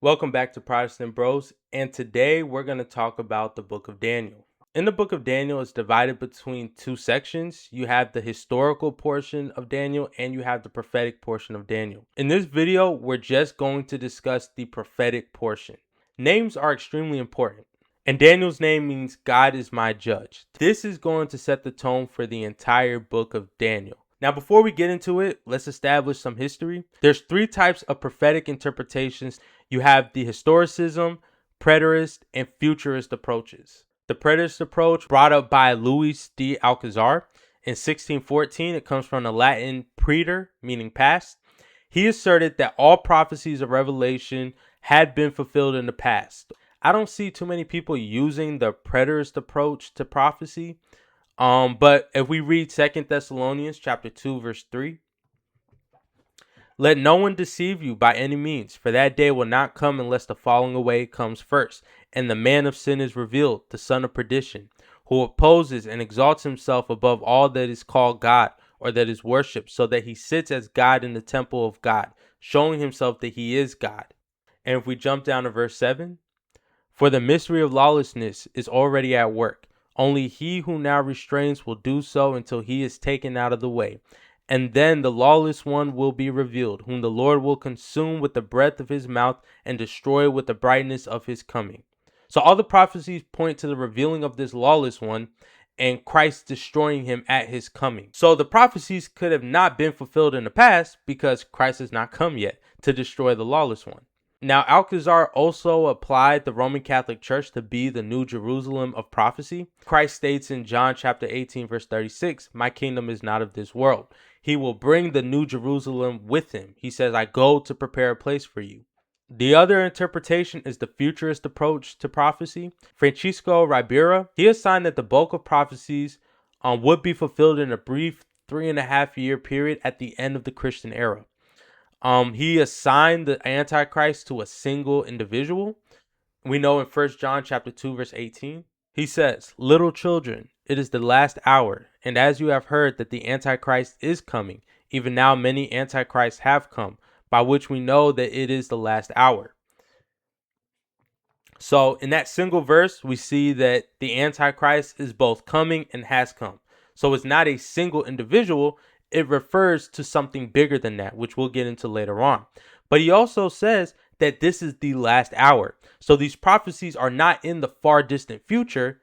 Welcome back to Protestant Bros, and today we're going to talk about the book of Daniel. In the book of Daniel, it's divided between two sections. You have the historical portion of Daniel and you have the prophetic portion of Daniel. In this video, we're just going to discuss the prophetic portion. Names are extremely important, and Daniel's name means God is my judge. This is going to set the tone for the entire book of Daniel. Now, before we get into it, let's establish some history. There's three types of prophetic interpretations. You have the historicism, preterist, and futurist approaches. The preterist approach brought up by Louis de Alcazar in 1614. It comes from the Latin preter, meaning past. He asserted that all prophecies of Revelation had been fulfilled in the past. I don't see too many people using the preterist approach to prophecy. But if we read 2 Thessalonians chapter 2, verse 3, let no one deceive you by any means, for that day will not come unless the falling away comes first, and the man of sin is revealed, the son of perdition, who opposes and exalts himself above all that is called God or that is worshipped, so that he sits as God in the temple of God, showing himself that he is God. And if we jump down to verse 7, for the mystery of lawlessness is already at work. Only he who now restrains will do so until he is taken out of the way. And then the lawless one will be revealed, whom the Lord will consume with the breath of his mouth and destroy with the brightness of his coming. So all the prophecies point to the revealing of this lawless one and Christ destroying him at his coming. So the prophecies could have not been fulfilled in the past because Christ has not come yet to destroy the lawless one. Now, Alcazar also applied the Roman Catholic Church to be the New Jerusalem of prophecy. Christ states in John chapter 18, verse 36, my kingdom is not of this world. He will bring the New Jerusalem with him. He says, I go to prepare a place for you. The other interpretation is the futurist approach to prophecy. Francisco Ribera, he assigned that the bulk of prophecies would be fulfilled in a brief 3.5 year period at the end of the Christian era. He assigned the Antichrist to a single individual. We know in 1 John chapter 2, verse 18, he says, little children, it is the last hour. And as you have heard that the Antichrist is coming, even now many Antichrists have come, by which we know that it is the last hour. So in that single verse, we see that the Antichrist is both coming and has come. So it's not a single individual. It refers to something bigger than that, which we'll get into later on. But he also says that this is the last hour. So these prophecies are not in the far distant future.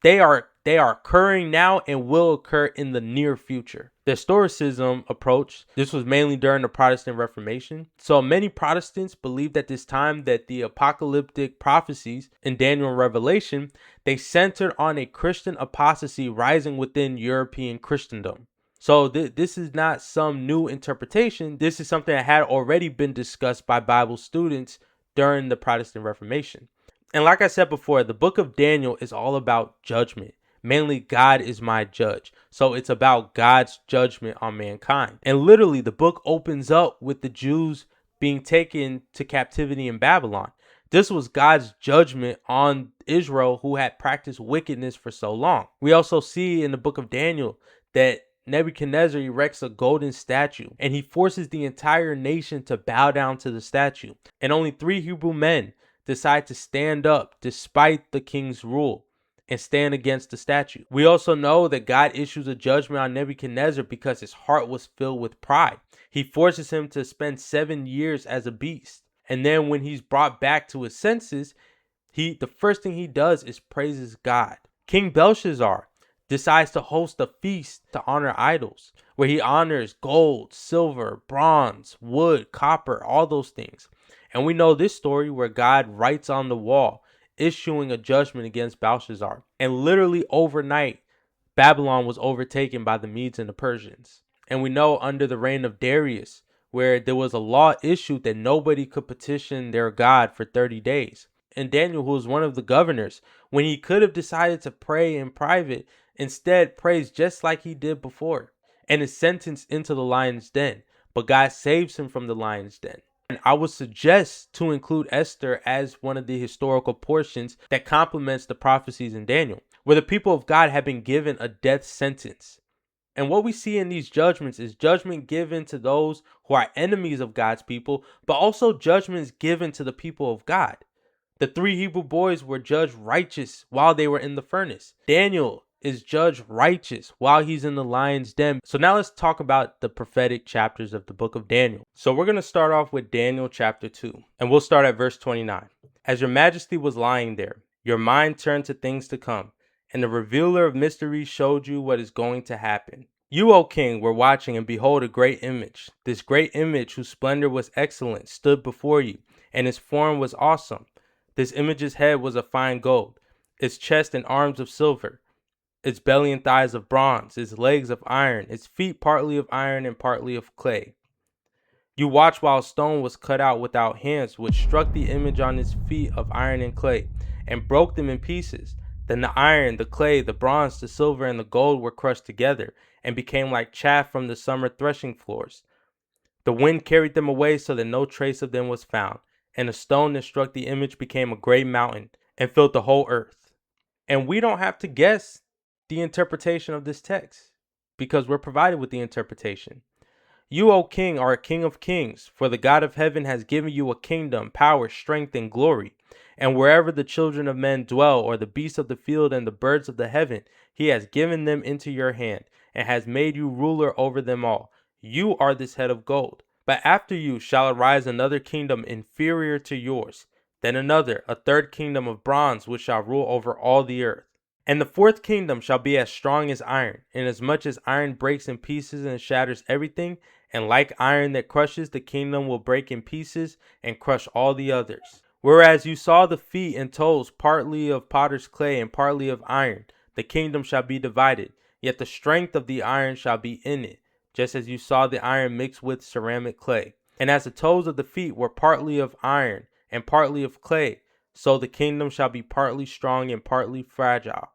They are occurring now and will occur in the near future. The historicism approach, this was mainly during the Protestant Reformation. So many Protestants believed at this time that the apocalyptic prophecies in Daniel and Revelation, they centered on a Christian apostasy rising within European Christendom. So this is not some new interpretation. This is something that had already been discussed by Bible students during the Protestant Reformation. And like I said before, the book of Daniel is all about judgment. Mainly, God is my judge. So it's about God's judgment on mankind. And literally, the book opens up with the Jews being taken to captivity in Babylon. This was God's judgment on Israel, who had practiced wickedness for so long. We also see in the book of Daniel that Nebuchadnezzar erects a golden statue, and he forces the entire nation to bow down to the statue. And only 3 Hebrew men decide to stand up despite the king's rule and stand against the statue. We also know that God issues a judgment on Nebuchadnezzar because his heart was filled with pride. He forces him to spend 7 years as a beast. And then when he's brought back to his senses, the first thing he does is praises God. King Belshazzar decides to host a feast to honor idols, where he honors gold, silver, bronze, wood, copper, all those things. And we know this story where God writes on the wall, issuing a judgment against Belshazzar. And literally overnight, Babylon was overtaken by the Medes and the Persians. And we know under the reign of Darius, where there was a law issued that nobody could petition their God for 30 days. And Daniel, who was one of the governors, when he could have decided to pray in private, instead prays just like he did before and is sentenced into the lion's den. But God saves him from the lion's den. And I would suggest to include Esther as one of the historical portions that complements the prophecies in Daniel, where the people of God have been given a death sentence. And what we see in these judgments is judgment given to those who are enemies of God's people, but also judgments given to the people of God. The 3 Hebrew boys were judged righteous while they were in the furnace. Daniel is judged righteous while he's in the lion's den. So now let's talk about the prophetic chapters of the book of Daniel. So we're going to start off with Daniel chapter 2, and we'll start at verse 29. As your majesty was lying there, your mind turned to things to come, and the revealer of mysteries showed you what is going to happen. You, O king, were watching, and behold, a great image. This great image, whose splendor was excellent, stood before you, and its form was awesome. This image's head was of fine gold, its chest and arms of silver, its belly and thighs of bronze, its legs of iron, its feet partly of iron and partly of clay. You watched while a stone was cut out without hands, which struck the image on its feet of iron and clay, and broke them in pieces. Then the iron, the clay, the bronze, the silver, and the gold were crushed together, and became like chaff from the summer threshing floors. The wind carried them away so that no trace of them was found, and the stone that struck the image became a great mountain and filled the whole earth. And we don't have to guess the interpretation of this text because we're provided with the interpretation. You, O king, are a king of kings, for the God of heaven has given you a kingdom, power, strength, and glory. And wherever the children of men dwell, or the beasts of the field and the birds of the heaven, he has given them into your hand, and has made you ruler over them all. You are this head of gold. But after you shall arise another kingdom inferior to yours, then another, a third kingdom of bronze, which shall rule over all the earth. And the fourth kingdom shall be as strong as iron, inasmuch as iron breaks in pieces and shatters everything, and like iron that crushes, the kingdom will break in pieces and crush all the others. Whereas you saw the feet and toes partly of potter's clay and partly of iron, the kingdom shall be divided, yet the strength of the iron shall be in it, just as you saw the iron mixed with ceramic clay. And as the toes of the feet were partly of iron and partly of clay, so the kingdom shall be partly strong and partly fragile.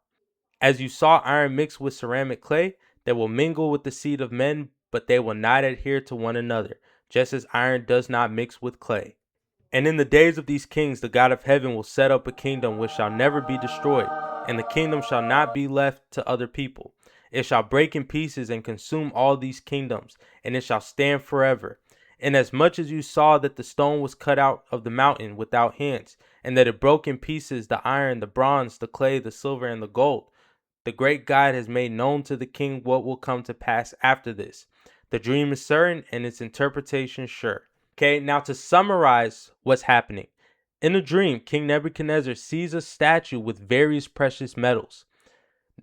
As you saw iron mixed with ceramic clay, they will mingle with the seed of men, but they will not adhere to one another, just as iron does not mix with clay. And in the days of these kings, the God of heaven will set up a kingdom which shall never be destroyed, and the kingdom shall not be left to other people. It shall break in pieces and consume all these kingdoms, and it shall stand forever. Inasmuch as you saw that the stone was cut out of the mountain without hands, and that it broke in pieces the iron, the bronze, the clay, the silver, and the gold, the great God has made known to the king what will come to pass after this. The dream is certain and its interpretation sure. Okay, now to summarize what's happening. In a dream, King Nebuchadnezzar sees a statue with various precious metals.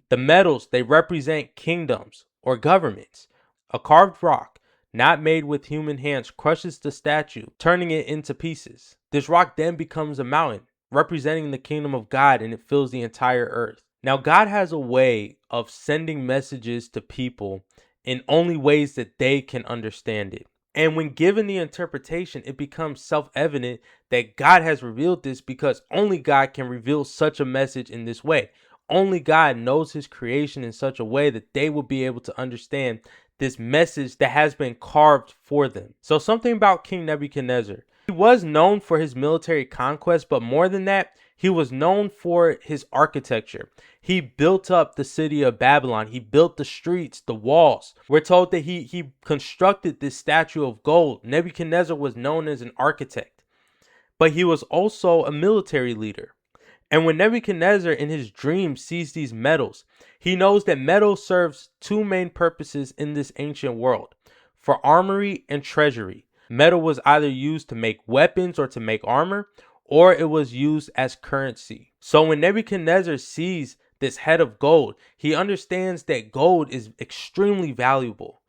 The metals, they represent kingdoms or governments. A carved rock, not made with human hands, crushes the statue, turning it into pieces. This rock then becomes a mountain, representing the kingdom of God, and it fills the entire earth. Now, God has a way of sending messages to people in only ways that they can understand it. And when given the interpretation, it becomes self-evident that God has revealed this because only God can reveal such a message in this way. Only God knows his creation in such a way that they will be able to understand this message that has been carved for them. So something about King Nebuchadnezzar. He was known for his military conquest, but more than that, he was known for his architecture. He built up the city of Babylon. He built the streets, the walls. We're told that he constructed this statue of gold. Nebuchadnezzar was known as an architect, but he was also a military leader. And when Nebuchadnezzar in his dream sees these metals, he knows that metal serves two main purposes in this ancient world: for armory and treasury. Metal was either used to make weapons or to make armor, or it was used as currency. So when Nebuchadnezzar sees this head of gold, he understands that gold is extremely valuable,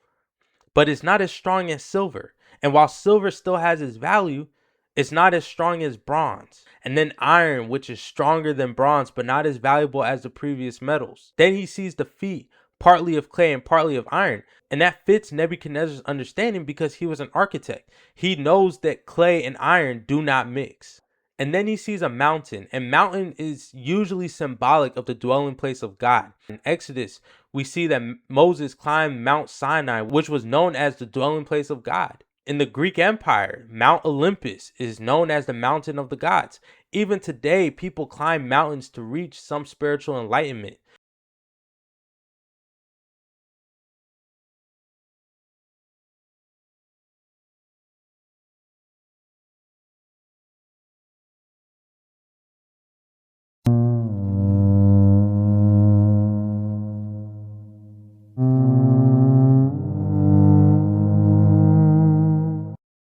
but it's not as strong as silver. And while silver still has its value, it's not as strong as bronze. And then iron, which is stronger than bronze, but not as valuable as the previous metals. Then he sees the feet, partly of clay and partly of iron. And that fits Nebuchadnezzar's understanding because he was an architect. He knows that clay and iron do not mix. And then he sees a mountain, and mountain is usually symbolic of the dwelling place of God. In Exodus, we see that Moses climbed Mount Sinai, which was known as the dwelling place of God. In the Greek Empire, Mount Olympus is known as the mountain of the gods. Even today, people climb mountains to reach some spiritual enlightenment.